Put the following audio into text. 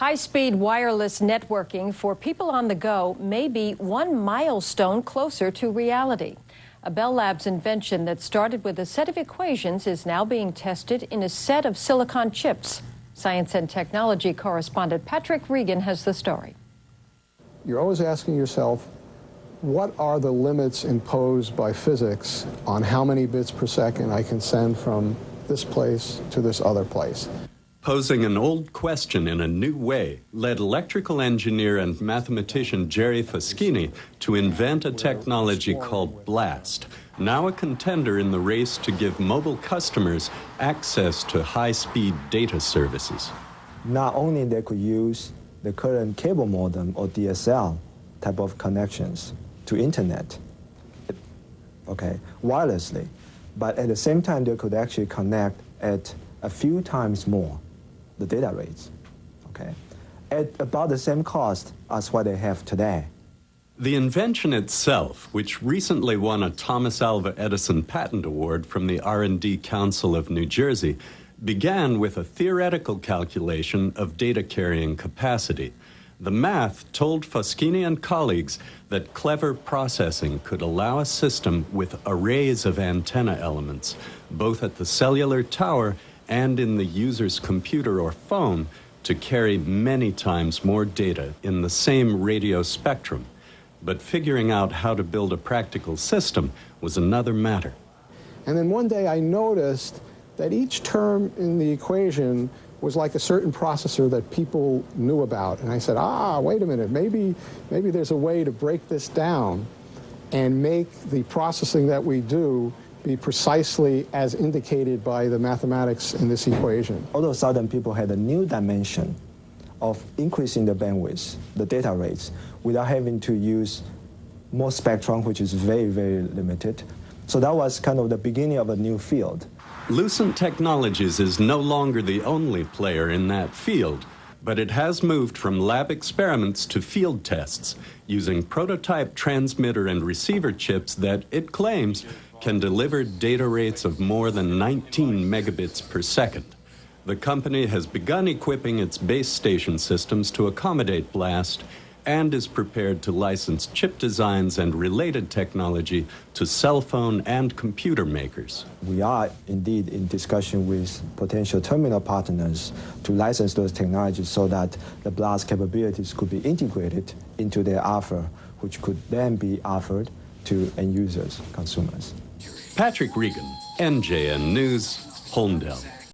High-speed wireless networking for people on the go may be one milestone closer to reality. A Bell Labs invention that started with a set of equations is now being tested in a set of silicon chips. Science and technology correspondent Patrick Regan has the story. You're always asking yourself, what are the limits imposed by physics on how many bits per second I can send from this place to this other place? Posing an old question in a new way led electrical engineer and mathematician Gerry Foschini to invent a technology called BLAST, now a contender in the race to give mobile customers access to high-speed data services. Not only they could use the current cable modem or DSL type of connections to internet, wirelessly, but at the same time they could actually connect at a few times more the data rates, at about the same cost as what they have today. The invention itself, which recently won a Thomas Alva Edison Patent Award from the R&D Council of New Jersey, began with a theoretical calculation of data carrying capacity. The math told Foschini and colleagues that clever processing could allow a system with arrays of antenna elements, both at the cellular tower and in the user's computer or phone, to carry many times more data in the same radio spectrum. But figuring out how to build a practical system was another matter. And then one day I noticed that each term in the equation was like a certain processor that people knew about. And I said, wait a minute, maybe there's a way to break this down and make the processing that we do be precisely as indicated by the mathematics in this equation. All of a sudden, people had a new dimension of increasing the bandwidth, the data rates, without having to use more spectrum, which is very, very limited. So that was kind of the beginning of a new field. Lucent Technologies is no longer the only player in that field, but it has moved from lab experiments to field tests using prototype transmitter and receiver chips that, it claims, can deliver data rates of more than 19 megabits per second. The company has begun equipping its base station systems to accommodate BLAST and is prepared to license chip designs and related technology to cell phone and computer makers. We are indeed in discussion with potential terminal partners to license those technologies so that the BLAST capabilities could be integrated into their offer, which could then be offered to end users, consumers. Patrick Regan, NJN News, Holmdel.